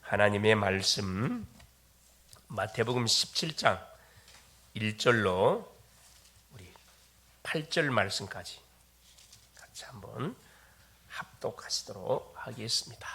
하나님의 말씀 마태복음 17장 1절로 우리 8절 말씀까지 같이 한번 합독하시도록 하겠습니다.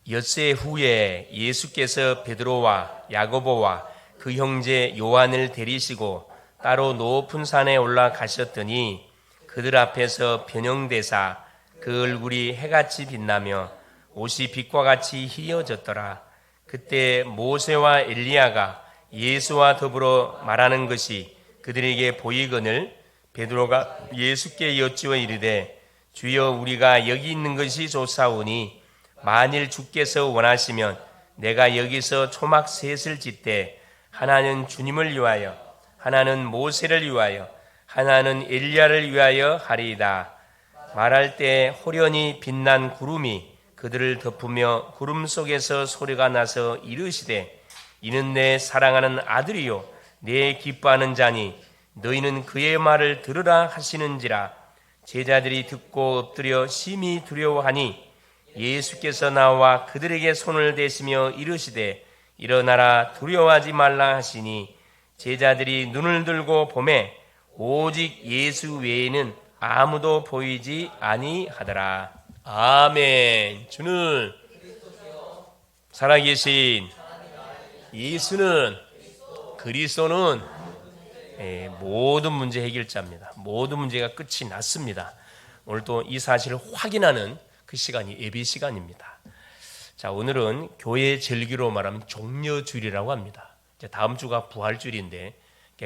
엿새 후에 예수께서 베드로와 야고보와 그 형제 요한을 데리시고 따로 높은 산에 올라가셨더니 그들 앞에서 변형되사 그 얼굴이 해같이 빛나며 옷이 빛과 같이 희어졌더라. 그때 모세와 엘리야가 예수와 더불어 말하는 것이 그들에게 보이거늘 베드로가 예수께 여쭈어 이르되 주여 우리가 여기 있는 것이 좋사오니 만일 주께서 원하시면 내가 여기서 초막 셋을 짓되 하나는 주님을 위하여 하나는 모세를 위하여 하나는 엘리야를 위하여 하리이다. 말할 때 호련히 빛난 구름이 그들을 덮으며 구름 속에서 소리가 나서 이르시되 이는 내 사랑하는 아들이요 내 기뻐하는 자니 너희는 그의 말을 들으라 하시는지라. 제자들이 듣고 엎드려 심히 두려워하니 예수께서 나와 그들에게 손을 대시며 이르시되 일어나라 두려워하지 말라 하시니 제자들이 눈을 들고 보매 오직 예수 외에는 아무도 보이지 아니하더라. 아멘. 주는 살아계신 예수는 그리스도는 모든 문제 해결자입니다. 모든 문제가 끝이 났습니다. 오늘 또 이 사실을 확인하는 그 시간이 예배 시간입니다. 자, 오늘은 교회 절기로 말하면 종려주일이라고 합니다. 이제 다음 주가 부활주일인데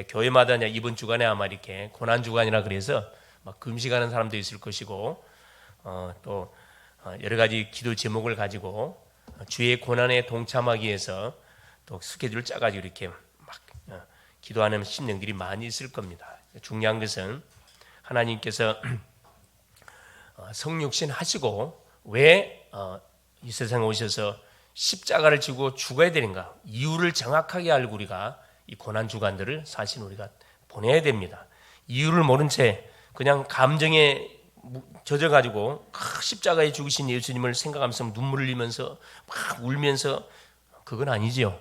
교회마다 이번 주간에 아마 이렇게 고난주간이라 그래서 막 금식하는 사람도 있을 것이고 또 여러 가지 기도 제목을 가지고 주의 고난에 동참하기 위해서 또 스케줄을 짜가지고 이렇게 막 기도하는 심령들이 많이 있을 겁니다. 중요한 것은 하나님께서 성육신 하시고 왜 이 세상에 오셔서 십자가를 지고 죽어야 되는가 이유를 정확하게 알고 우리가 이 고난주간들을 사실 우리가 보내야 됩니다. 이유를 모른 채 그냥 감정에 젖어가지고 십자가에 죽으신 예수님을 생각하면서 눈물을 흘리면서 막 울면서 그건 아니지요.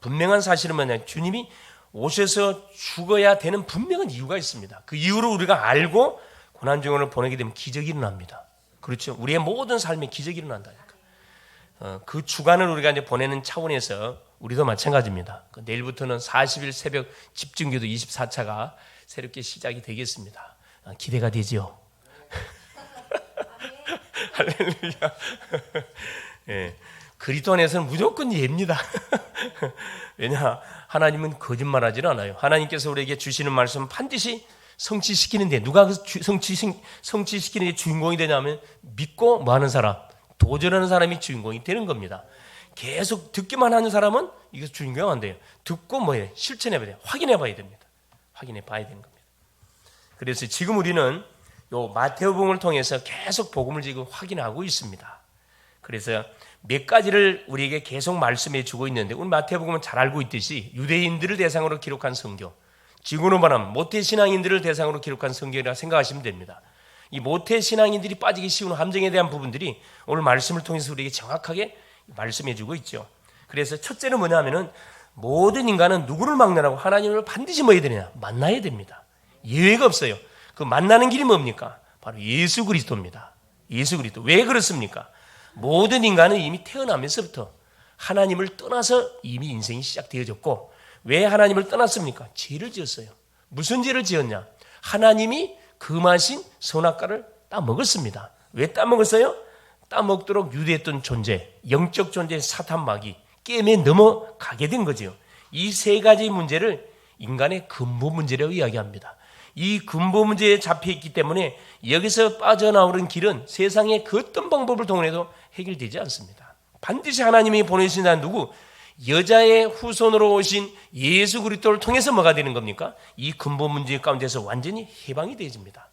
분명한 사실은 뭐냐, 주님이 오셔서 죽어야 되는 분명한 이유가 있습니다. 그 이유를 우리가 알고 고난주간을 보내게 되면 기적이 일어납니다. 그렇죠. 우리의 모든 삶에 기적이 일어난다니까. 그 주간을 우리가 이제 보내는 차원에서 우리도 마찬가지입니다. 내일부터는 40일 새벽 집중기도 24차가 새롭게 시작이 되겠습니다. 기대가 되지요. 할렐루야. 예, 그리스도 안에서는 무조건 예입니다. 왜냐, 하나님은 거짓말하지 않아요. 하나님께서 우리에게 주시는 말씀은 반드시 성취시키는데 누가 그 성취시키는 데 주인공이 되냐면 믿고 뭐하는 사람, 도전하는 사람이 주인공이 되는 겁니다. 계속 듣기만 하는 사람은 이게 주인공이 안 돼요. 듣고 뭐해? 실천해봐야 돼요. 확인해봐야 됩니다. 확인해봐야 되는 겁니다. 그래서 지금 우리는 요 마태복음을 통해서 계속 복음을 지금 확인하고 있습니다. 그래서 몇 가지를 우리에게 계속 말씀해 주고 있는데 오늘 마태복음은 잘 알고 있듯이 유대인들을 대상으로 기록한 성경, 지구로 말하면 모태신앙인들을 대상으로 기록한 성경이라 생각하시면 됩니다. 이 모태신앙인들이 빠지기 쉬운 함정에 대한 부분들이 오늘 말씀을 통해서 우리에게 정확하게 말씀해 주고 있죠. 그래서 첫째는 뭐냐면은 모든 인간은 누구를 만나라고 하나님을 반드시 뭐 해야 되느냐? 만나야 됩니다. 예외가 없어요. 그 만나는 길이 뭡니까? 바로 예수 그리스도입니다. 예수 그리스도. 왜 그렇습니까? 모든 인간은 이미 태어나면서부터 하나님을 떠나서 이미 인생이 시작되어졌고 왜 하나님을 떠났습니까? 죄를 지었어요. 무슨 죄를 지었냐? 하나님이 금하신 선악과를 따먹었습니다. 왜 따먹었어요? 따먹도록 유도했던 존재, 영적 존재 사탄 마귀 게임에 넘어가게 된 거죠. 이 세 가지 문제를 인간의 근본 문제라고 이야기합니다. 이 근본 문제에 잡혀있기 때문에 여기서 빠져나오는 길은 세상의 그 어떤 방법을 통해도 해결되지 않습니다. 반드시 하나님이 보내신 자는 누구? 여자의 후손으로 오신 예수 그리스도를 통해서 뭐가 되는 겁니까? 이 근본 문제 가운데서 완전히 해방이 되어집니다.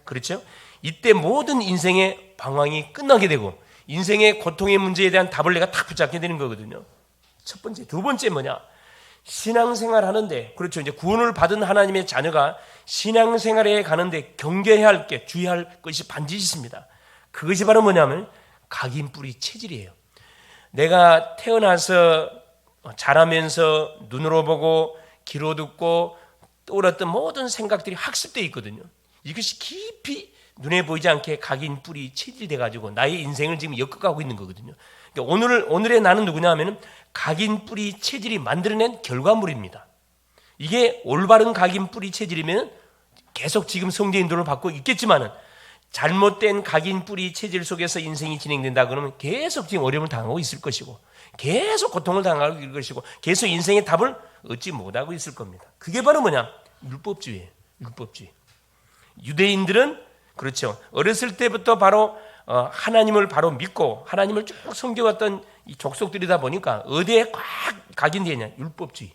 그렇죠? 이때 모든 인생의 방황이 끝나게 되고 인생의 고통의 문제에 대한 답을 내가 딱 붙잡게 되는 거거든요. 첫 번째. 두 번째 뭐냐? 신앙생활 하는데, 그렇죠. 이제 구원을 받은 하나님의 자녀가 신앙생활에 가는데 경계해야 할 게, 주의할 것이 반드시 있습니다. 그것이 바로 뭐냐면 각인 뿌리 체질이에요. 내가 태어나서 자라면서 눈으로 보고 귀로 듣고 떠올랐던 모든 생각들이 학습되어 있거든요. 이것이 깊이 눈에 보이지 않게 각인 뿌리 체질이 돼가지고 나의 인생을 지금 엮어가고 있는 거거든요. 그러니까 오늘의 나는 누구냐 하면은 각인 뿌리 체질이 만들어낸 결과물입니다. 이게 올바른 각인 뿌리 체질이면 계속 지금 성대 인도를 받고 있겠지만은 잘못된 각인 뿌리 체질 속에서 인생이 진행된다 그러면 계속 지금 어려움을 당하고 있을 것이고 계속 고통을 당하고 있을 것이고 계속 인생의 답을 얻지 못하고 있을 겁니다. 그게 바로 뭐냐? 율법주의예요. 율법주의. 유대인들은 그렇죠. 어렸을 때부터 바로 하나님을 바로 믿고 하나님을 쭉 섬겨왔던 이 족속들이다 보니까 어디에 꽉 각인되어 있냐? 율법주의.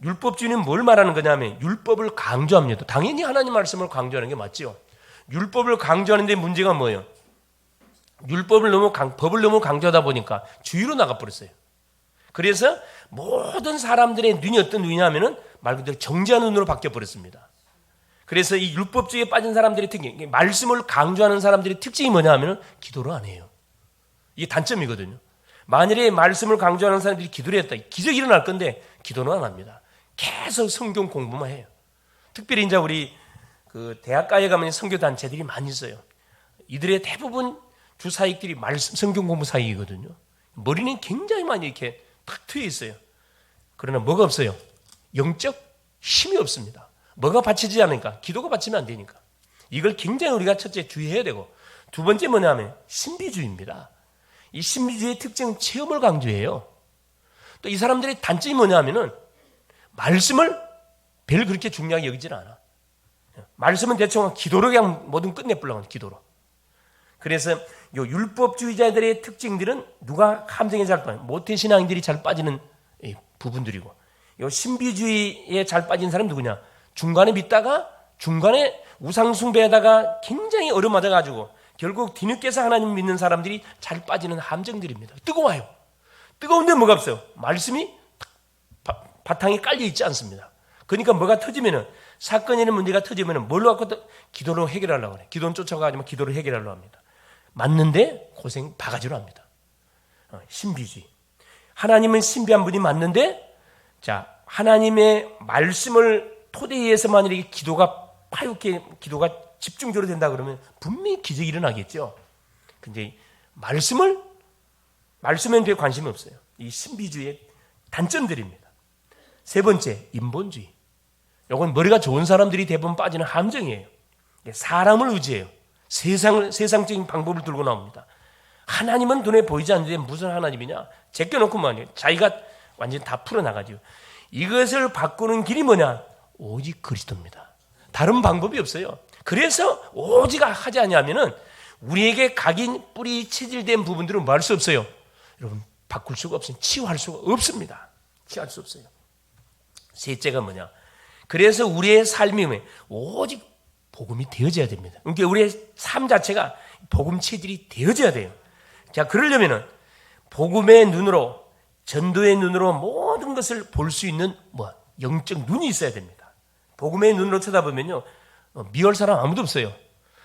율법주의는 뭘 말하는 거냐면 율법을 강조합니다. 당연히 하나님 말씀을 강조하는 게 맞죠. 율법을 강조하는데 문제가 뭐예요? 법을 너무 강조하다 보니까 주의로 나가버렸어요. 그래서 모든 사람들의 눈이 어떤 눈이냐면은 말 그대로 정죄한 눈으로 바뀌어버렸습니다. 그래서 이 율법주의에 빠진 사람들의 특징, 말씀을 강조하는 사람들의 특징이 뭐냐 하면은 기도를 안 해요. 이게 단점이거든요. 만일에 말씀을 강조하는 사람들이 기도를 했다, 기적이 일어날 건데 기도는 안 합니다. 계속 성경 공부만 해요. 특별히 이제 우리 그 대학가에 가면 선교 단체들이 많이 있어요. 이들의 대부분 주 사역들이 성경 공부 사역이거든요. 머리는 굉장히 많이 이렇게 탁 트여 있어요. 그러나 뭐가 없어요? 영적 힘이 없습니다. 뭐가 받치지 않으니까? 기도가 받치면 안 되니까. 이걸 굉장히 우리가 첫째 주의해야 되고, 두 번째 뭐냐면 신비주의입니다. 이 신비주의의 특징은 체험을 강조해요. 또 이 사람들의 단점이 뭐냐면은 말씀을 별 그렇게 중요하게 여기질 않아. 말씀은 대충 기도로 그냥 뭐든 끝내버려요. 기도로. 그래서 요 율법주의자들의 특징들은 누가 함정에 잘 빠져? 모태신앙인들이 잘 빠지는 부분들이고, 요 신비주의에 잘 빠진 사람은 누구냐? 중간에 믿다가 중간에 우상숭배하다가 굉장히 얼어맞아가지고 결국 뒤늦게서 하나님 믿는 사람들이 잘 빠지는 함정들입니다. 뜨거워요. 뜨거운데 뭐가 없어요? 말씀이 바탕이 깔려 있지 않습니다. 그러니까 뭐가 터지면은 사건이나 문제가 터지면은 뭘로 갖고 기도로 해결하려고 그래. 기도는 쫓아가지만 기도로 해결하려고 합니다. 맞는데 고생 바가지로 합니다. 신비주의. 하나님은 신비한 분이 맞는데, 자, 하나님의 말씀을 토대에서 만약에 기도가 파랗게 기도가 집중적으로 된다 그러면 분명히 기적이 일어나겠죠. 근데 말씀엔 별 관심이 없어요. 이 신비주의의 단점들입니다. 세 번째, 인본주의. 이건 머리가 좋은 사람들이 대부분 빠지는 함정이에요. 사람을 의지해요. 세상적인 방법을 들고 나옵니다. 하나님은 눈에 보이지 않는데 무슨 하나님이냐? 제껴놓고 말이에요. 자기가 완전히 다 풀어나가죠. 이것을 바꾸는 길이 뭐냐? 오직 그리스도입니다. 다른 방법이 없어요. 그래서 오직 하지 않냐면은 우리에게 각인 뿌리 체질된 부분들은 뭐 할 수 없어요. 여러분, 바꿀 수가 없어요. 치유할 수가 없습니다. 치유할 수 없어요. 셋째가 뭐냐? 그래서 우리의 삶이 오직 복음이 되어져야 됩니다. 그러니까 우리의 삶 자체가 복음 체질이 되어져야 돼요. 자, 그러려면은 복음의 눈으로, 전도의 눈으로 모든 것을 볼 수 있는 영적 눈이 있어야 됩니다. 복음의 눈으로 쳐다보면요, 미워할 사람 아무도 없어요.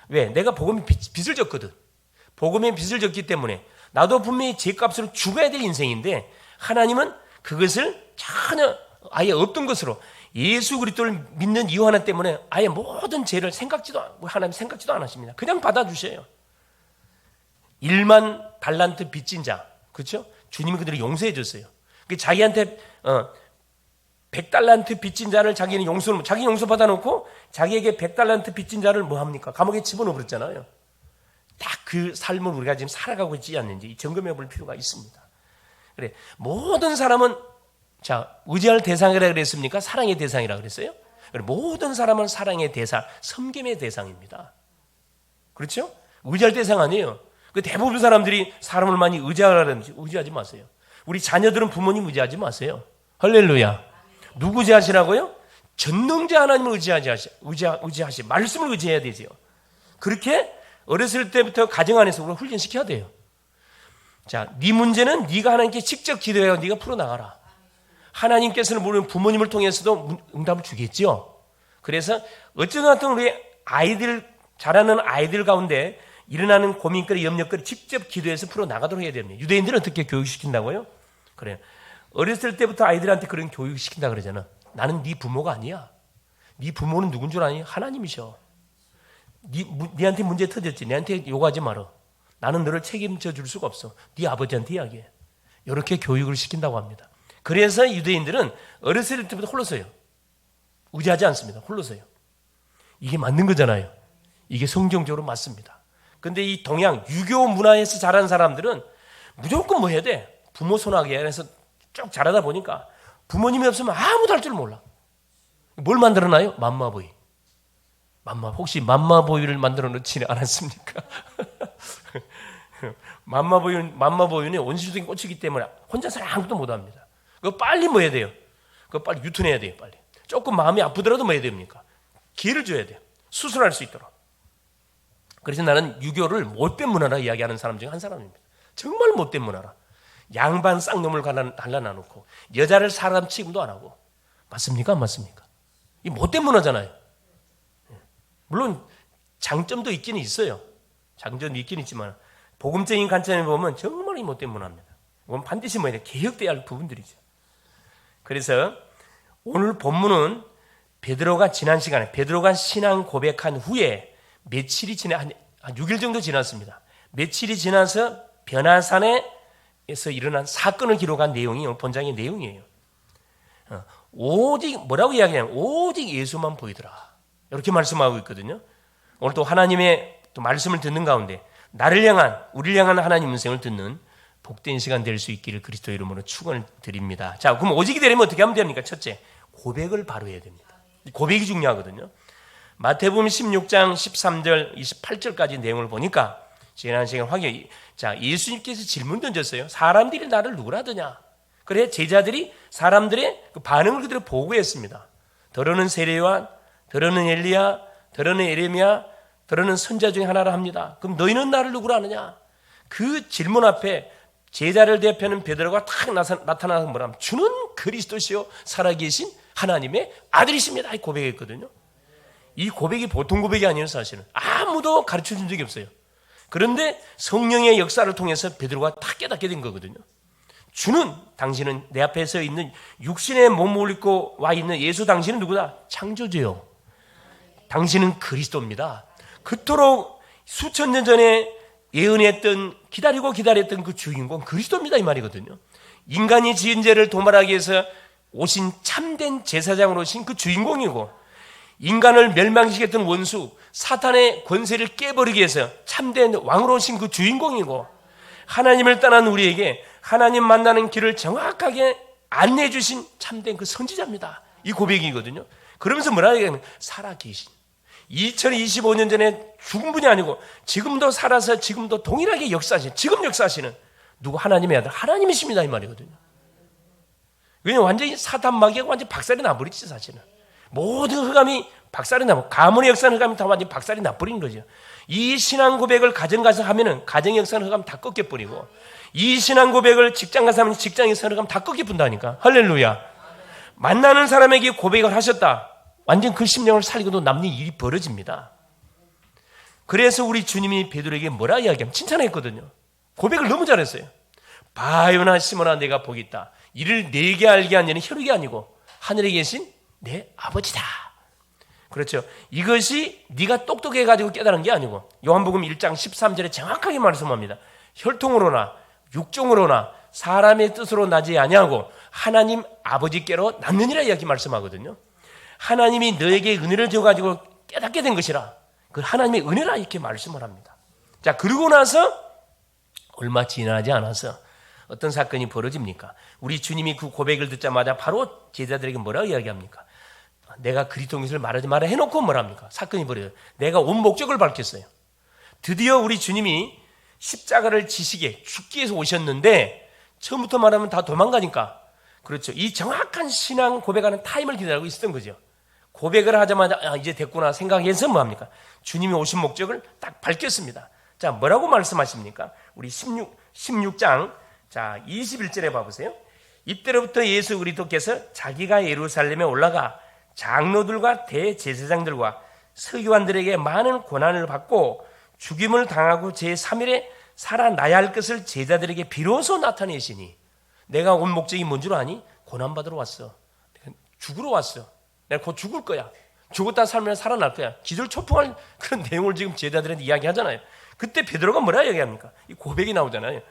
왜? 내가 복음의 빚을 졌거든. 복음의 빚을 졌기 때문에 나도 분명히 죄값으로 죽어야 될 인생인데 하나님은 그것을 전혀 아예 없던 것으로 예수 그리스도를 믿는 이유 하나 때문에 아예 모든 죄를 하나님 생각지도 안 하십니다. 그냥 받아주셔요. 1만 달란트 빚진 자, 그렇죠? 주님이 그들을 용서해 줬어요. 자기한테 100달란트 빚진 자를 자기 용서 받아놓고 자기에게 100달란트 빚진 자를 뭐 합니까? 감옥에 집어넣어 버렸잖아요. 딱 그 삶을 우리가 지금 살아가고 있지 않는지 점검해 볼 필요가 있습니다. 그래, 모든 사람은 의지할 대상이라 그랬습니까? 사랑의 대상이라 그랬어요? 그래, 모든 사람은 사랑의 대상, 섬김의 대상입니다. 그렇죠? 의지할 대상 아니에요. 대부분 사람들이 사람을 많이 의지하라는지 의지하지 마세요. 우리 자녀들은 부모님 의지하지 마세요. 할렐루야. 누구 의지하시라고요? 전능자 하나님을 의지하시, 말씀을 의지해야 되지요. 그렇게 어렸을 때부터 가정 안에서 우리가 훈련시켜야 돼요. 자, 네 문제는 네가 하나님께 직접 기도해야 네가 풀어나가라. 하나님께서는 물론 부모님을 통해서도 응답을 주겠죠. 그래서 어쩌든 우리 아이들, 자라는 아이들 가운데 일어나는 고민거리, 염려거리 직접 기도해서 풀어나가도록 해야 됩니다. 유대인들은 어떻게 교육시킨다고요? 그래요. 어렸을 때부터 아이들한테 그런 교육시킨다 그러잖아. 나는 네 부모가 아니야. 네 부모는 누군 줄 아니? 하나님이셔. 네한테 문제 터졌지. 내한테 욕하지 마라. 나는 너를 책임져 줄 수가 없어. 네 아버지한테 이야기해. 이렇게 교육을 시킨다고 합니다. 그래서 유대인들은 어렸을 때부터 홀로 서요. 의지하지 않습니다. 홀로 서요. 이게 맞는 거잖아요. 이게 성경적으로 맞습니다. 근데 이 동양 유교 문화에서 자란 사람들은 무조건 뭐 해야 돼? 부모 손아귀 안에서 쭉 자라다 보니까 부모님이 없으면 아무도 할 줄 몰라. 뭘 만들어놔요? 맘마보이. 혹시 맘마보이를 만들어 놓지는 않았습니까? 맘마보이는 온실적인 꽃이기 때문에 혼자서는 아무것도 못합니다. 그거 빨리 뭐 해야 돼요? 그거 빨리 유턴해야 돼요. 빨리. 조금 마음이 아프더라도 뭐 해야 됩니까? 기회를 줘야 돼요. 수술할 수 있도록. 그래서 나는 유교를 못된 문화라 이야기하는 사람 중에 한 사람입니다. 정말 못된 문화라. 양반 쌍놈을 갈라놔놓고 여자를 사람 취급도 안 하고. 맞습니까? 안 맞습니까? 이 못된 문화잖아요. 물론 장점도 있기는 있어요. 장점도 있긴 있지만 복음적인 관점에 보면 정말 이 못된 문화입니다. 이건 반드시 뭐야? 개혁돼야 할 부분들이죠. 그래서 오늘 본문은 베드로가 지난 시간에 베드로가 신앙 고백한 후에 며칠이 지나 한 6일 정도 지났습니다. 며칠이 지나서 변화산에서 일어난 사건을 기록한 내용이 본장의 내용이에요. 오직 뭐라고 이야기하냐면 오직 예수만 보이더라. 이렇게 말씀하고 있거든요. 오늘 또 하나님의 또 말씀을 듣는 가운데 우리를 향한 하나님 음성을 듣는 복된 시간 될 수 있기를 그리스도 이름으로 축원을 드립니다. 자, 그럼 오직이 되려면 어떻게 하면 됩니까? 첫째, 고백을 바로 해야 됩니다. 고백이 중요하거든요. 마태복음 16장 13절 28절까지 내용을 보니까 지난 시간 확인. 자, 예수님께서 질문 던졌어요. 사람들이 나를 누구라 하더냐? 그래 제자들이 사람들의 그 반응을 그대로 보고했습니다. 더러는 세례요한, 더러는 엘리야, 더러는 에레미야, 더러는 선자 중에 하나라 합니다. 그럼 너희는 나를 누구라 하느냐? 그 질문 앞에 제자를 대표하는 베드로가 탁 나타나서 뭐라면 주는 그리스도시요 살아계신 하나님의 아들이십니다. 이 고백했거든요. 이 고백이 보통 고백이 아니에요. 사실은 아무도 가르쳐준 적이 없어요. 그런데 성령의 역사를 통해서 베드로가 탁 깨닫게 된 거거든요. 주는 당신은 내 앞에 서 있는 육신의 몸을 입고 와 있는 예수 당신은 누구다? 창조주요. 당신은 그리스도입니다. 그토록 수천 년 전에 예언했던 기다렸던 그 주인공 그리스도입니다 이 말이거든요. 인간이 지은 죄를 도말하기 위해서 오신 참된 제사장으로 오신 그 주인공이고 인간을 멸망시켰던 원수 사탄의 권세를 깨버리기 위해서 참된 왕으로 오신 그 주인공이고 하나님을 떠난 우리에게 하나님 만나는 길을 정확하게 안내해 주신 참된 그 선지자입니다. 이 고백이거든요. 그러면서 뭐라 얘기하면 살아계신 2025년 전에 죽은 분이 아니고 지금도 살아서 지금도 동일하게 역사하시는 지금 역사하시는 누구 하나님의 아들 하나님이십니다 이 말이거든요. 왜냐하면 완전히 사탄 마귀가 완전히 박살이 나버리지 사실은. 모든 흑암이 박살이 나고 가문의 역사는 흑암이 다 완전히 박살이 나버린 거죠. 이 신앙 고백을 가정 가서 하면은 가정 역사는 흑암 다 꺾여버리고 이 신앙 고백을 직장 가서 하면 직장 역사는 흑암 다 꺾여본다니까. 할렐루야. 만나는 사람에게 고백을 하셨다. 완전 그 심령을 살리고도 남는 일이 벌어집니다. 그래서 우리 주님이 베드로에게 뭐라 이야기하면 칭찬했거든요. 고백을 너무 잘했어요. 바요나 시몬아 내가 복이 있다. 이를 내게 알게 한 자는 혈육이 아니고 하늘에 계신 내 아버지다. 그렇죠. 이것이 네가 똑똑해가지고 깨달은 게 아니고 요한복음 1장 13절에 정확하게 말씀합니다. 혈통으로나 육종으로나 사람의 뜻으로 나지 아니하고 하나님 아버지께로 낳느니라 이렇게 말씀하거든요. 하나님이 너에게 은혜를 줘가지고 깨닫게 된 것이라 그 하나님의 은혜라 이렇게 말씀을 합니다. 자, 그러고 나서 얼마 지나지 않아서 어떤 사건이 벌어집니까? 우리 주님이 그 고백을 듣자마자 바로 제자들에게 뭐라고 이야기합니까? 내가 그리스도인 것을 말하지 마라 해놓고 뭐랍니까? 사건이 벌어져요. 내가 온 목적을 밝혔어요. 드디어 우리 주님이 십자가를 지시게 죽기 위해서 오셨는데 처음부터 말하면 다 도망가니까 그렇죠. 이 정확한 신앙 고백하는 타임을 기다리고 있었던 거죠. 고백을 하자마자 이제 됐구나 생각해서 뭐합니까? 주님이 오신 목적을 딱 밝혔습니다. 자, 뭐라고 말씀하십니까? 우리 16장 자 21절에 봐보세요. 이때로부터 예수 그리스도께서 자기가 예루살렘에 올라가 장로들과 대제사장들과 서기관들에게 많은 고난을 받고 죽임을 당하고 제3일에 살아나야 할 것을 제자들에게 비로소 나타내시니 내가 온 목적이 뭔 줄 아니? 고난받으러 왔어. 내가 죽으러 왔어. 내가 곧 죽을 거야. 죽었다 살면 살아날 거야. 기절초풍할 그런 내용을 지금 제자들한테 이야기하잖아요. 그때 베드로가 뭐라 얘기합니까? 이 고백이 나오잖아요.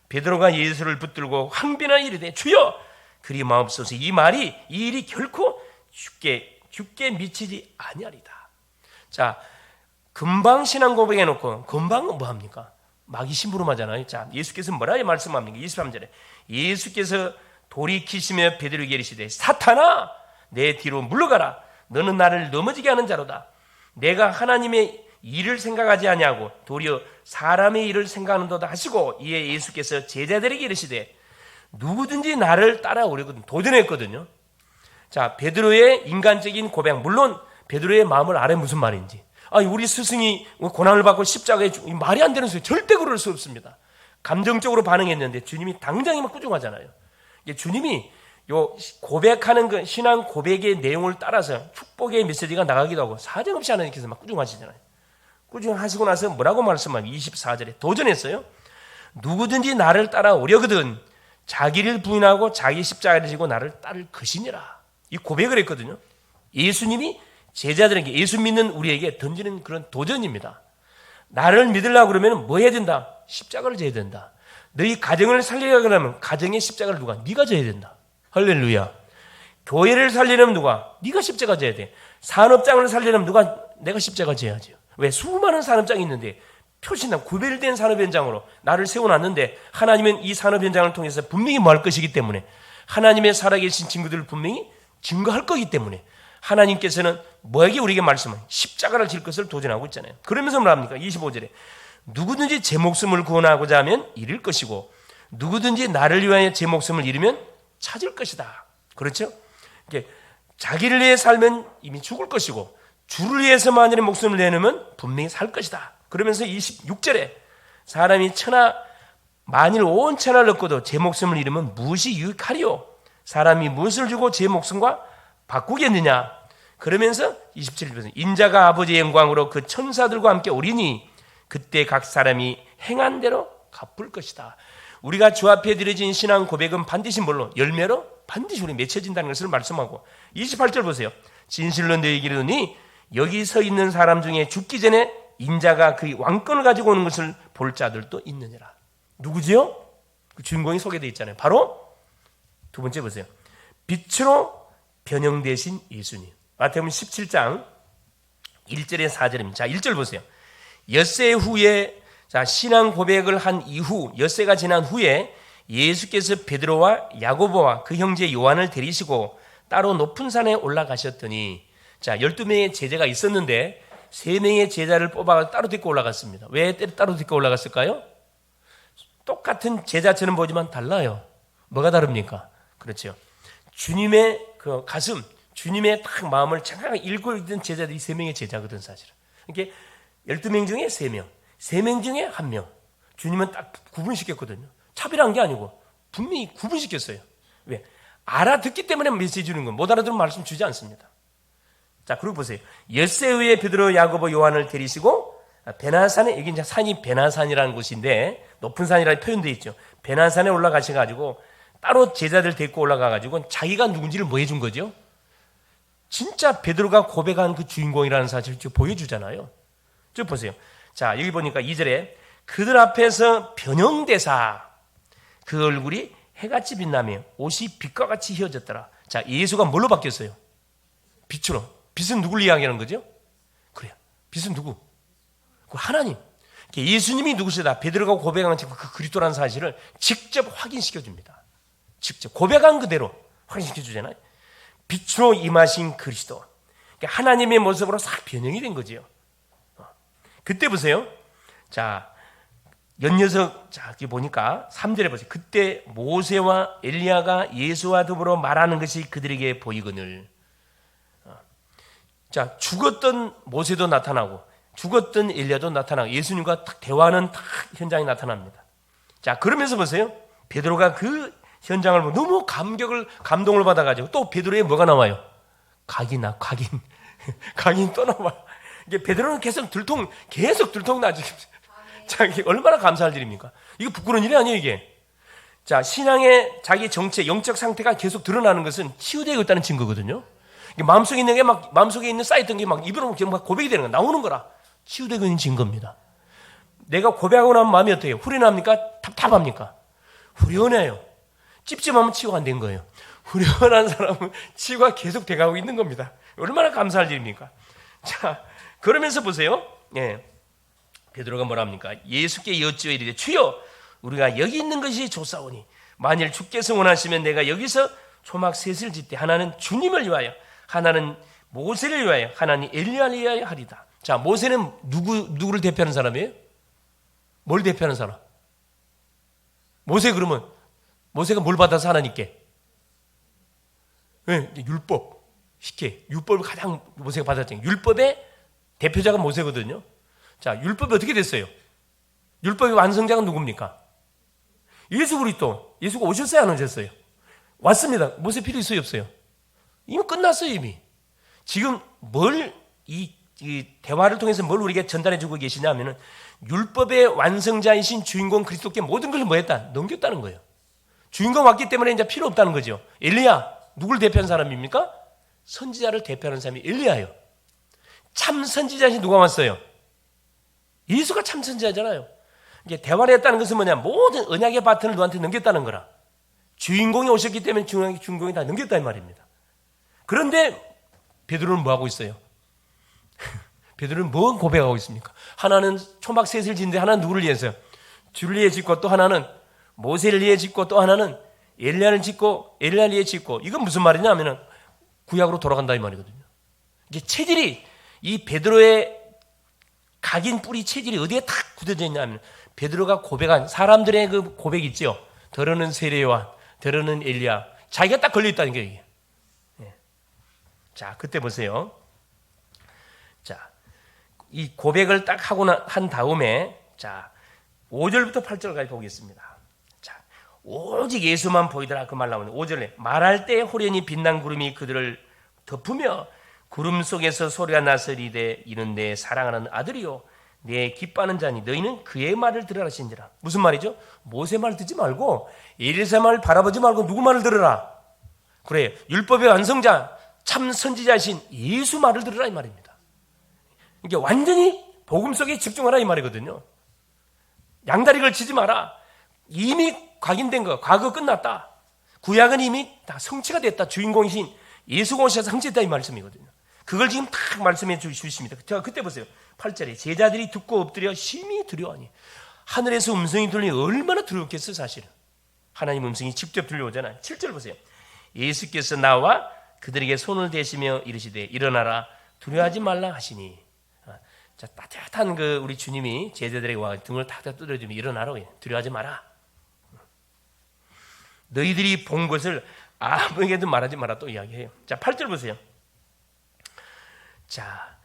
베드로가 예수를 붙들고 항변하여 이르되 주여 그리 마옵소서. 이 일이 결코 죽게 미치지 아니하리다. 자, 금방 신앙 고백해 놓고 금방은 뭐 합니까? 마귀 심부름하잖아요. 자, 예수께서 뭐라 말씀합니까? 23절에 예수께서 돌이키시며 베드로에게 이르시되 사탄아 내 뒤로 물러가라. 너는 나를 넘어지게 하는 자로다. 내가 하나님의 일을 생각하지 아니하고 도리어 사람의 일을 생각하는도다 하시고 이에 예수께서 제자들에게 이르시되 누구든지 나를 따라오려거든 도전했거든요. 자, 베드로의 인간적인 고백, 물론 베드로의 마음을 알아야 무슨 말인지. 우리 스승이 고난을 받고 십자가에 말이 안 되는 소리, 절대 그럴 수 없습니다. 감정적으로 반응했는데 주님이 당장에 막 꾸중하잖아요. 주님이 요 고백하는 그 신앙 고백의 내용을 따라서 축복의 메시지가 나가기도 하고 사정없이 하나님께서 막 꾸중하시잖아요. 꾸중하시고 나서 뭐라고 말씀합니까? 24절에 도전했어요. 누구든지 나를 따라오려거든 자기를 부인하고 자기 십자가를 지고 나를 따를 것이니라. 이 고백을 했거든요. 예수님이 제자들에게, 예수 믿는 우리에게 던지는 그런 도전입니다. 나를 믿으려고 그러면 뭐 해야 된다? 십자가를 져야 된다. 너희 가정을 살리려고 하면 가정의 십자가를 누가? 네가 져야 된다. 할렐루야. 교회를 살리려면 누가? 네가 십자가 져야 돼. 산업장을 살리려면 누가? 내가 십자가 져야죠. 왜? 수많은 산업장이 있는데 표시나 구별된 산업 현장으로 나를 세워놨는데 하나님은 이 산업 현장을 통해서 분명히 뭐 할 것이기 때문에 하나님의 살아계신 친구들을 분명히 증거할 거기 때문에 하나님께서는 뭐에게 우리에게 말씀은 십자가를 질 것을 도전하고 있잖아요. 그러면서 뭐랍니까? 25절에 누구든지 제 목숨을 구원하고자 하면 잃을 것이고 누구든지 나를 위하여 제 목숨을 잃으면 찾을 것이다. 그렇죠? 자기를 위해 살면 이미 죽을 것이고 주를 위해서 만일에 목숨을 내놓으면 분명히 살 것이다. 그러면서 26절에 사람이 만일 온 천하를 얻고도 제 목숨을 잃으면 무엇이 유익하리요? 사람이 무엇을 주고 제 목숨과 바꾸겠느냐? 그러면서 27절에 인자가 아버지의 영광으로 그 천사들과 함께 오리니 그때 각 사람이 행한 대로 갚을 것이다. 우리가 주 앞에 드려진 신앙 고백은 반드시 뭘로? 열매로 반드시 우리 맺혀진다는 것을 말씀하고 28절 보세요. 진실로 너희에게 이르노니 여기 서 있는 사람 중에 죽기 전에 인자가 그 왕권을 가지고 오는 것을 볼 자들도 있느니라. 누구지요? 그 주인공이 소개되어 있잖아요. 바로 두 번째 보세요. 빛으로 변형되신 예수님. 마태복음 17장 1절에 4절입니다. 자, 1절 보세요. 엿새 후에 신앙 고백을 한 이후 엿새가 지난 후에 예수께서 베드로와 야고보와 그 형제 요한을 데리시고 따로 높은 산에 올라가셨더니 12명의 제자가 있었는데 3명의 제자를 뽑아 따로 데리고 올라갔습니다. 왜 따로 데리고 올라갔을까요? 똑같은 제자처럼 보지만 달라요. 뭐가 다릅니까? 그렇죠. 주님의 그 가슴, 주님의 딱 마음을 정확하게 읽고 있던 제자들이 3명의 제자거든 사실은. 이게 12명 중에 3명, 3명 중에 1명. 주님은 딱 구분시켰거든요. 차별한 게 아니고 분명히 구분시켰어요. 왜? 알아듣기 때문에 메시지 주는 건 못 알아들으면 말씀 주지 않습니다. 자, 그리고 보세요. 엿새 후에 베드로, 야고보, 요한을 데리시고 베나산에, 여기 이제 산이 베나산이라는 곳인데 높은 산이라는 표현되어 있죠. 베나산에 올라가셔가지고 따로 제자들 데리고 올라가가지고 자기가 누군지를 뭐 해준 거죠? 진짜 베드로가 고백한 그 주인공이라는 사실을 보여주잖아요. 쭉 보세요. 자, 여기 보니까 2절에 그들 앞에서 변형되사 그 얼굴이 해같이 빛나며 옷이 빛과 같이 휘어졌더라. 자, 예수가 뭘로 바뀌었어요? 빛으로. 빛은 누굴 이야기하는 거죠? 그래요. 빛은 누구? 그 하나님. 예수님이 누구시다? 베드로가 고백한 그 그리스도라는 사실을 직접 확인시켜 줍니다. 직접 고백한 그대로 확인시켜 주잖아요. 빛으로 임하신 그리스도. 하나님의 모습으로 싹 변형이 된 거지요. 그때 보세요. 자, 연녀석, 여기 보니까 3절에 보세요. 그때 모세와 엘리야가 예수와 더불어 말하는 것이 그들에게 보이거늘. 자, 죽었던 모세도 나타나고 죽었던 엘리야도 나타나고 예수님과 딱 대화하는 딱 현장이 나타납니다. 자, 그러면서 보세요. 베드로가 그 현장을 보고 너무 감동을 받아가지고 또 베드로에 뭐가 나와요? 각이나 각인. 각인 떠나와. 이게 베드로는 계속 들통나죠. 자, 이게 얼마나 감사할 일입니까? 이거 부끄러운 일이 아니에요, 이게. 자, 신앙의 자기 정체, 영적 상태가 계속 드러나는 것은 치유되고 있다는 증거거든요. 마음속에 있는 게 마음속에 있는 쌓였던 게 입으로 막 고백이 되는 거, 나오는 거라. 치유되고 있는 증거입니다. 내가 고백하고 나면 마음이 어때요? 후련합니까? 답답합니까? 후련해요. 찝찝하면 치유가 안 된 거예요. 후련한 사람은 치유가 계속 돼가고 있는 겁니다. 얼마나 감사할 일입니까? 자, 그러면서 보세요. 예. 베드로가 뭐라 합니까? 예수께 여쭈어 이르되 주여 우리가 여기 있는 것이 좋사오니 만일 주께서 원하시면 내가 여기서 초막 셋을 짓되 하나는 주님을 위하여 하나는 모세를 위하여 하나는 엘리야를 위하여 하리다. 자, 모세는 누구를 대표하는 사람이에요? 뭘 대표하는 사람? 모세 그러면 모세가 뭘 받아서 하나님께? 네, 율법. 쉽게 율법을 가장 모세가 받았잖아요. 율법의 대표자가 모세거든요. 자, 율법이 어떻게 됐어요? 율법의 완성자가 누굽니까? 예수 그리스도. 예수가 오셨어요, 안 오셨어요? 왔습니다. 모세 필요 있어요, 없어요? 이미 끝났어요, 이미. 지금 이 대화를 통해서 뭘 우리에게 전달해 주고 계시냐 하면은 율법의 완성자이신 주인공 그리스도께 모든 걸 뭐 했다? 넘겼다는 거예요. 주인공 왔기 때문에 이제 필요 없다는 거죠. 엘리야, 누굴 대표하는 사람입니까? 선지자를 대표하는 사람이 엘리야예요. 참 선지자신 누가 왔어요? 예수가 참 선지자잖아요. 이게 대화를 했다는 것은 뭐냐? 모든 언약의 바튼을 누구한테 넘겼다는 거라. 주인공이 오셨기 때문에 주인공이 다 넘겼다는 말입니다. 그런데 베드로는 뭐 하고 있어요? 베드로는 뭐 고백하고 있습니까? 하나는 초막 셋을 짓는데 하나는 누구를 위해서요? 주를 위해 짓고 또 하나는 모세를 위해 짓고 또 하나는 엘리야를 위해 짓고 이건 무슨 말이냐 하면은 구약으로 돌아간다 이 말이거든요. 이게 체질이 이 베드로의 각인 뿌리 체질이 어디에 탁 굳어져 있냐 하면 베드로가 고백한 사람들의 그 고백 있죠. 더러는 세례요한, 더러는 엘리야. 자기가 딱 걸려 있다는 게 이게. 예. 자, 그때 보세요. 자, 이 고백을 딱 하고 한 다음에 자, 5절부터 8절까지 보겠습니다. 자, 오직 예수만 보이더라 그 말 나오는 5절에 말할 때 호련히 빛난 구름이 그들을 덮으며 구름 속에서 소리가 나서리되 이는 내 사랑하는 아들이요 내 기뻐하는 자니 너희는 그의 말을 들으라 하신지라. 무슨 말이죠? 모세 말 듣지 말고 엘리사 말 바라보지 말고 누구 말을 들으라. 그래, 율법의 완성자 참 선지자이신 예수 말을 들으라 이 말입니다. 이게 완전히 복음 속에 집중하라 이 말이거든요. 양다리 걸치지 마라. 이미 각인된 거, 과거 끝났다. 구약은 이미 다 성취가 됐다. 주인공이신 예수가 오셔서 성취했다 이 말씀이거든요. 그걸 지금 딱 말씀해 주십니다. 제가 그때 보세요. 8절에 제자들이 듣고 엎드려 심히 두려워하니. 하늘에서 음성이 들리니 얼마나 두렵겠어요 사실은. 하나님 음성이 직접 들려오잖아요. 7절 보세요. 예수께서 나와 그들에게 손을 대시며 이르시되 일어나라 두려워하지 말라 하시니. 자, 따뜻한 그 우리 주님이 제자들에게 와 등을 탁탁 두드려주며 일어나라 두려워하지 마라. 너희들이 본 것을 아무에게도 말하지 마라 또 이야기해요. 자, 8절 보세요. 자,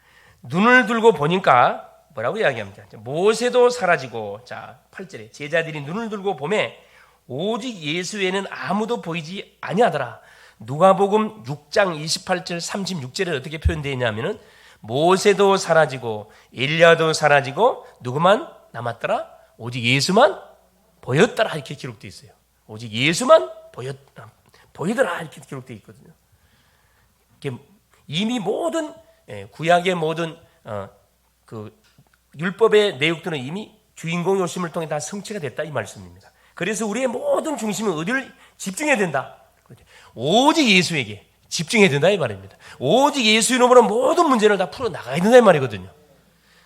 눈을 들고 보니까 뭐라고 이야기합니까? 모세도 사라지고, 자, 8절에 제자들이 눈을 들고 보매 오직 예수 외에는 아무도 보이지 아니하더라. 누가복음 6장 28절 36절에 어떻게 표현되어 있냐면은 모세도 사라지고 엘리야도 사라지고 누구만 남았더라? 오직 예수만 보였더라 이렇게 기록되어 있어요. 오직 예수만 보이더라 이렇게 기록되어 있거든요. 이미 모든 구약의 모든 그 율법의 내용들은 이미 주인공의 오심을 통해 다 성취가 됐다 이 말씀입니다. 그래서 우리의 모든 중심은 어디를 집중해야 된다? 오직 예수에게 집중해야 된다 이 말입니다. 오직 예수 이름으로 모든 문제를 다 풀어 나가야 된다 이 말이거든요.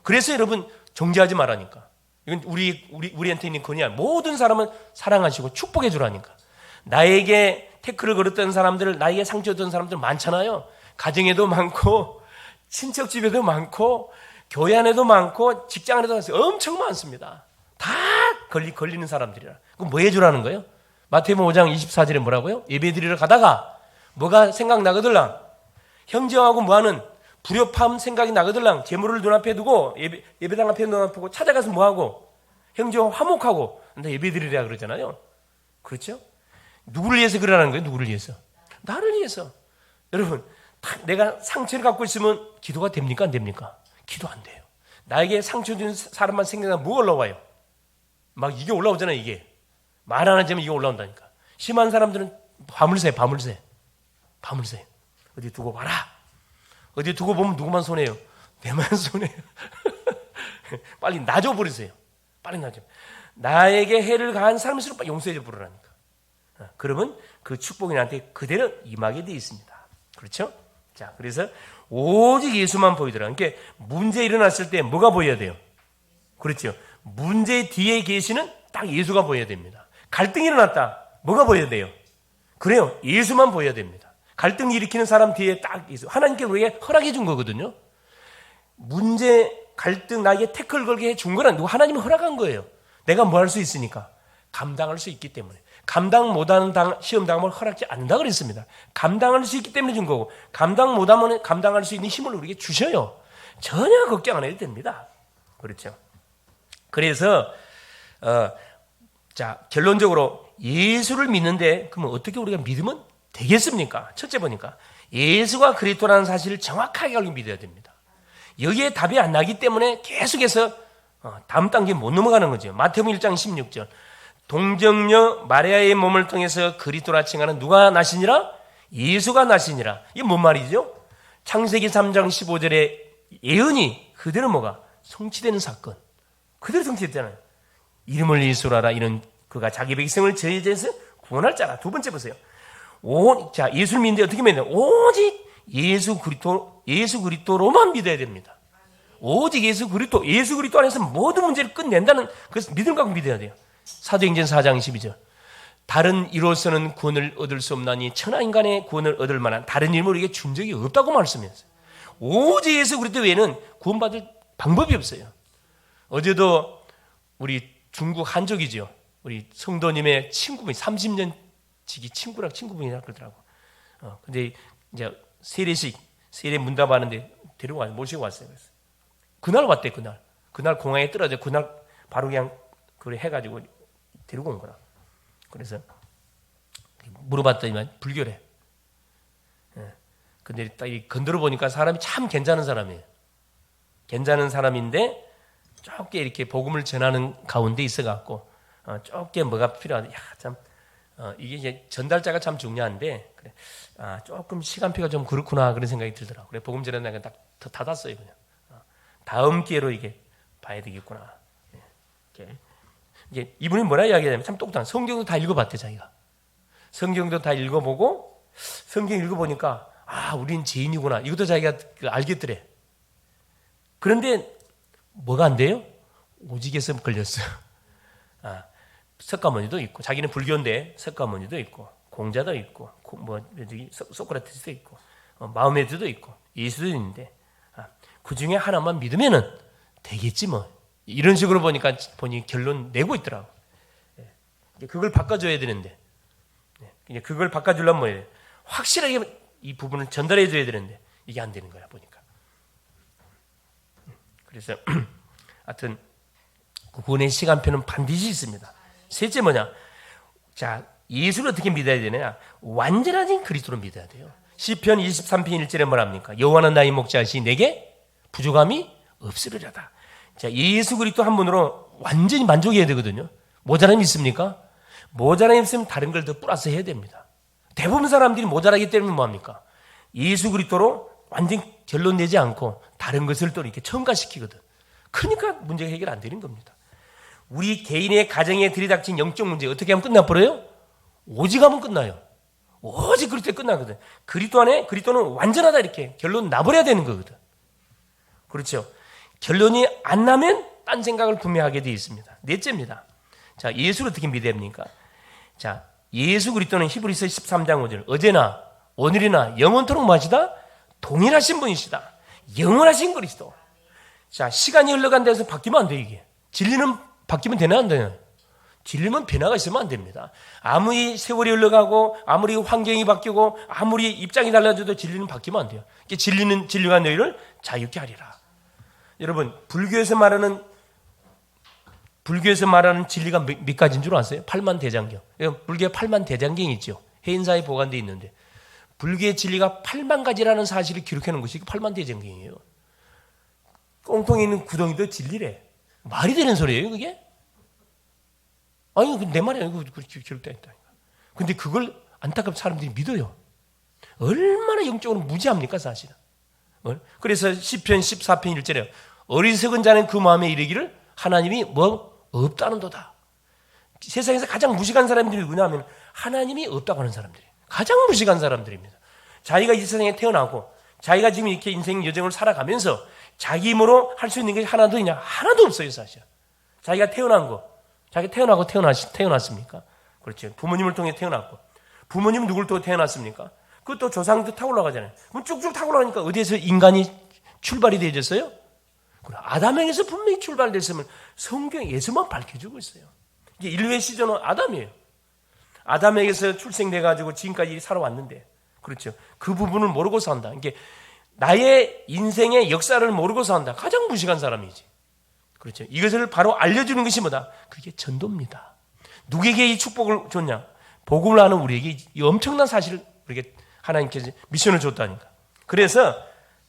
그래서 여러분 정죄하지 말라니까. 이건 우리한테 있는 권위야. 모든 사람은 사랑하시고 축복해 주라니까. 나에게 태클을 걸었던 사람들, 나에게 상처 줬던 사람들 많잖아요. 가정에도 많고 친척 집에도 많고 교회 안에도 많고 직장 안에도 엄청 많습니다. 다 걸리는 사람들이라. 그럼 뭐 해주라는 거예요? 마태복음 5장 24절에 뭐라고요? 예배드리러 가다가 뭐가 생각나거들랑 형제하고 뭐하는 불협함 생각이 나거들랑 재물을 눈앞에 두고 예배당 앞에 눈앞에 두고 찾아가서 뭐하고 형제와 화목하고 근데 예배드리라 그러잖아요. 그렇죠? 누구를 위해서 그러라는 거예요? 누구를 위해서? 나를 위해서. 여러분 내가 상처를 갖고 있으면 기도가 됩니까? 안 됩니까? 기도 안 돼요. 나에게 상처 준 사람만 생각하면 뭐 올라와요? 막 이게 올라오잖아요. 이게 말 안 하자면 이게 올라온다니까. 심한 사람들은 밤을 새. 어디 두고 봐라. 어디 두고 보면 누구만 손해요? 내만 손해요. 빨리 놔줘 버리세요. 빨리 놔줘. 나에게 해를 가한 사람일수록 용서해 버리라니까. 그러면 그 축복이 나한테 그대로 임하게 되어 있습니다. 그렇죠? 자, 그래서 오직 예수만 보이더라. 그러니까 문제 일어났을 때 뭐가 보여야 돼요? 그렇죠? 문제 뒤에 계시는 딱 예수가 보여야 됩니다. 갈등이 일어났다. 뭐가 보여야 돼요? 그래요. 예수만 보여야 됩니다. 갈등 일으키는 사람 뒤에 딱 예수. 하나님께 우리에게 허락해 준 거거든요. 문제, 갈등, 나에게 태클 걸게 해 준 거란 누구 하나님이 허락한 거예요. 내가 뭐 할 수 있으니까. 감당할 수 있기 때문에. 감당 못하는 시험 당함을 허락지 않는다 그랬습니다. 감당할 수 있기 때문에 준 거고, 감당 못하면 감당할 수 있는 힘을 우리에게 주셔요. 전혀 걱정 안 해도 됩니다. 그렇죠? 그래서 자, 결론적으로 예수를 믿는데 그러면 어떻게 우리가 믿으면 되겠습니까? 첫째 보니까 예수가 그리스도라는 사실을 정확하게 알고 믿어야 됩니다. 여기에 답이 안 나기 때문에 계속해서 다음 단계에 못 넘어가는 거죠. 마태복음 1장 16절. 동정녀 마리아의 몸을 통해서 그리스도라 칭하는 누가 나시니라? 예수가 나시니라. 이게 뭔 말이죠? 창세기 3장 15절에 예언이 그대로 뭐가 성취되는 사건. 그대로 성취됐잖아요. 이름을 예수라라. 이는 그가 자기 백성을 저희에서 구원할 자라. 두 번째 보세요. 자, 예수를 믿는데 어떻게 믿냐? 오직 예수 그리스도로만 믿어야 됩니다. 오직 예수 그리스도 안에서 모든 문제를 끝낸다는 그 믿음을 갖고 믿어야 돼요. 사도행전 4장 12절. 다른 이로서는 구원을 얻을 수 없나니 천하 인간의 구원을 얻을 만한 다른 이름을 우리에게 준 적이 없다고 말씀했어요. 오직 예수 그리스도 외에는 구원받을 방법이 없어요. 어제도 우리 중국 한족이죠. 우리 성도님의 친구분이 30년 지기 친구분이라 그러더라고. 근데 이제 세례 문답하는데 데리고 와서 모시고 왔어요. 그래서 그날 왔대. 그날 공항에 떨어져. 그날 바로 그냥 그래 해가지고 데리고 온 거라. 그래서 물어봤더니만 불교래. 근데 딱 건드려 보니까 사람이 참 괜찮은 사람이에요. 괜찮은 사람인데 좁게 이렇게 복음을 전하는 가운데 있어갖고 좁게 뭐가 필요하다. 이게 이제 전달자가 참 중요한데 그래. 조금 시간표가 좀 그렇구나 그런 생각이 들더라고. 그래 복음 전하는 딱 닫았어요 그냥. 다음 기회로 이게 봐야 되겠구나. 이게 이분이 뭐라 이야기하냐면 참 똑똑한. 성경도 다 읽어봤대 자기가. 성경도 다 읽어보고 성경 읽어보니까 우린 죄인이구나. 이것도 자기가 알겠더래. 그런데 뭐가 안 돼요? 오직에서 걸렸어요. 석가모니도 있고 자기는 불교인데 석가모니도 있고 공자도 있고 소크라테스도 있고 마음에드도 있고 예수도 있는데 그 중에 하나만 믿으면은 되겠지 뭐. 이런 식으로 보니 결론 내고 있더라고. 그걸 바꿔줘야 되는데 그걸 바꿔주려면 뭐예요? 확실하게 이 부분을 전달해 줘야 되는데 이게 안 되는 거야 보니까. 그래서 하여튼 구원의 시간표는 반드시 있습니다. 셋째 뭐냐? 자, 예수를 어떻게 믿어야 되느냐? 완전하신 그리스도를 믿어야 돼요. 시편 23편 1절에 뭐랍니까? 여호와는 나의 목자이시 내게 부족함이 없으리로다. 자, 예수 그리스도 한 분으로 완전히 만족해야 되거든요. 모자람이 있습니까? 모자람이 있으면 다른 걸 더 플러스 해야 됩니다. 대부분 사람들이 모자라기 때문에 뭐합니까? 예수 그리스도로 완전 결론 내지 않고 다른 것을 또 이렇게 첨가시키거든. 그러니까 문제가 해결 안 되는 겁니다. 우리 개인의 가정에 들이닥친 영적 문제 어떻게 하면 끝나버려요? 오직 하면 끝나요. 오직 그리스도에 끝나거든. 그리스도는 완전하다 이렇게 결론 나버려야 되는 거거든. 그렇죠? 결론이 안 나면 딴 생각을 분명하게 되어 있습니다. 넷째입니다. 자, 예수를 어떻게 믿어야 합니까? 자, 예수 그리스도는 히브리서 13장 5절 어제나 오늘이나 영원토록 뭐하시다? 동일하신 분이시다. 영원하신 그리스도. 자, 시간이 흘러간다 해서 바뀌면 안 돼 이게. 진리는 바뀌면 되나 안 되나? 진리면 변화가 있으면 안 됩니다. 아무리 세월이 흘러가고 아무리 환경이 바뀌고 아무리 입장이 달라져도 진리는 바뀌면 안 돼요. 진리가 너희를 자유케 하리라. 여러분 불교에서 말하는 진리가 몇 가지인 줄 아세요? 8만 대장경. 불교에 8만 대장경이 있죠. 해인사에 보관되어 있는데 불교의 진리가 8만 가지라는 사실을 기록해 놓은 것이 8만 대장경이에요. 꽁통에 있는 구덩이도 진리래. 말이 되는 소리예요, 그게? 아니, 내 말이 아니고 기록되어 있다니까. 근데 그걸 안타깝게 사람들이 믿어요. 얼마나 영적으로 무지합니까, 사실은. 그래서 시편 14편 1절에 어리석은 자는 그 마음에 이르기를 하나님이 뭐 없다는도다. 세상에서 가장 무식한 사람들이 누구냐면 하나님이 없다고 하는 사람들이에요. 가장 무식한 사람들입니다. 자기가 이 세상에 태어나고 자기가 지금 이렇게 인생 여정을 살아가면서 자기 힘으로 할 수 있는 게 하나도 있냐? 하나도 없어요, 사실. 자기가 태어난 거, 자기 태어나고 태어났습니까? 그렇죠. 부모님을 통해 태어났고, 부모님은 누굴 통해 태어났습니까? 그것도 조상도 타고 올라가잖아요. 그럼 쭉쭉 타고 올라가니까 어디에서 인간이 출발이 되어졌어요? 아담에게서 분명히 출발됐으면 성경에서만 밝혀주고 있어요. 이게 인류의 시조는 아담이에요. 아담에게서 출생돼가지고 지금까지 살아왔는데, 그렇죠. 그 부분을 모르고 산다. 이게 나의 인생의 역사를 모르고 산다. 가장 무식한 사람이지. 그렇죠. 이것을 바로 알려주는 것이 뭐다? 그게 전도입니다. 누구에게 이 축복을 줬냐? 복음을 아는 우리에게 이 엄청난 사실을 우리에게 하나님께서 미션을 줬다니까. 그래서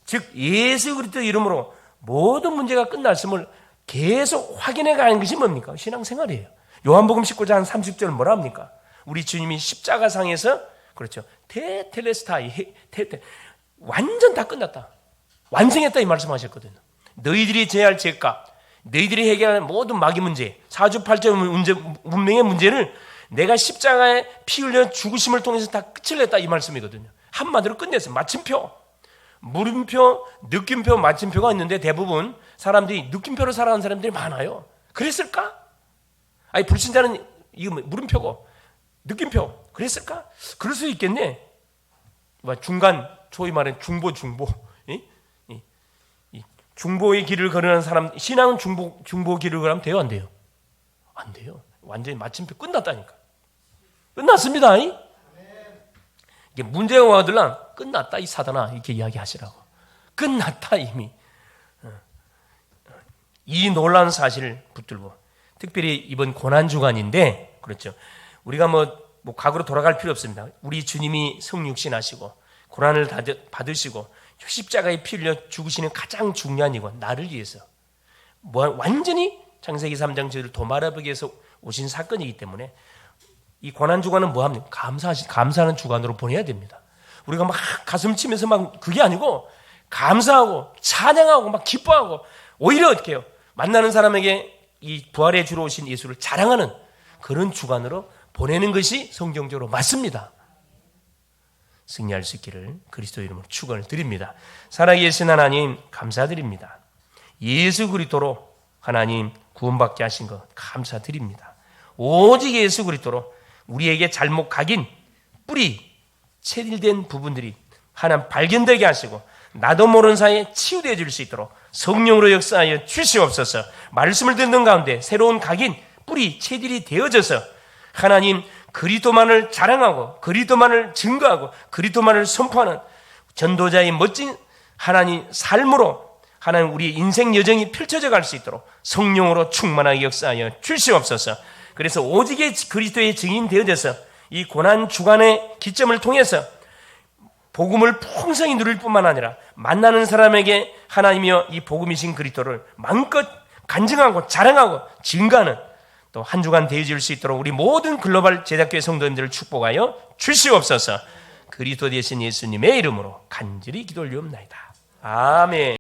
즉 예수 그리스도 이름으로 모든 문제가 끝났음을 계속 확인해 가는 것이 뭡니까? 신앙생활이에요. 요한복음 19장 30절 뭐라 합니까? 우리 주님이 십자가상에서 그렇죠. 테텔레스타이 완전 다 끝났다. 완성했다 이 말씀하셨거든요. 너희들이 제할 죄값, 너희들이 해결하는 모든 마귀 문제, 사주팔자 문명의 문제를 내가 십자가에 피 흘려 죽으심을 통해서 다 끝을 냈다 이 말씀이거든요. 한마디로 끝냈어요. 마침표, 물음표, 느낌표, 마침표가 있는데 대부분 사람들이 느낌표로 살아가는 사람들이 많아요. 그랬을까? 아니 불신자는 이거 물음표고 느낌표 그랬을까? 그럴 수 있겠네. 중간 소위 말하는 중보 중보의 길을 걸으는 사람, 신앙은 중보 길을 걸으면 돼요, 안 돼요? 안 돼요. 완전히 마침표 끝났다니까. 끝났습니다. 이게 문제가 와들랑 끝났다 이 사단아 이렇게 이야기하시라고. 끝났다 이미. 이 놀라운 사실을 붙들고 특별히 이번 고난 주간인데 그렇죠. 우리가 뭐 과거로 돌아갈 필요 없습니다. 우리 주님이 성육신하시고 고난을 받으시고 십자가에 피 흘려 죽으시는 가장 중요한 이건 나를 위해서 완전히 창세기 3장 저희를 도말하기 위해서 오신 사건이기 때문에 이 고난 주간은 뭐합니까? 감사하는 주간으로 보내야 됩니다. 우리가 막 가슴 치면서 막 그게 아니고 감사하고 찬양하고 막 기뻐하고 오히려 어떻게 해요? 만나는 사람에게 이 부활의 주로 오신 예수를 자랑하는 그런 주간으로 보내는 것이 성경적으로 맞습니다. 승리할 수 있기를 그리스도 이름으로 축원을 드립니다. 살아계신 하나님 감사드립니다. 예수 그리스도로 하나님 구원받게 하신 것 감사드립니다. 오직 예수 그리스도로 우리에게 잘못 각인 뿌리 체질된 부분들이 하나님 발견되게 하시고 나도 모르는 사이에 치유되어 줄 수 있도록 성령으로 역사하여 주시옵소서. 말씀을 듣는 가운데 새로운 각인 뿌리 체질이 되어져서 하나님 그리스도만을 자랑하고 그리스도만을 증거하고 그리스도만을 선포하는 전도자의 멋진 하나님 삶으로 하나님 우리 인생 여정이 펼쳐져 갈 수 있도록 성령으로 충만하게 역사하여 주시옵소서. 그래서 오직의 그리스도의 증인 되어져서 이 고난 주간의 기점을 통해서 복음을 풍성히 누릴 뿐만 아니라 만나는 사람에게 하나님이여 이 복음이신 그리스도를 마음껏 간증하고 자랑하고 증거하는 또 한 주간 되어질 수 있도록 우리 모든 글로벌 제작교회 성도님들을 축복하여 주시옵소서. 그리스도 되신 예수님의 이름으로 간절히 기도 올리옵나이다. 아멘.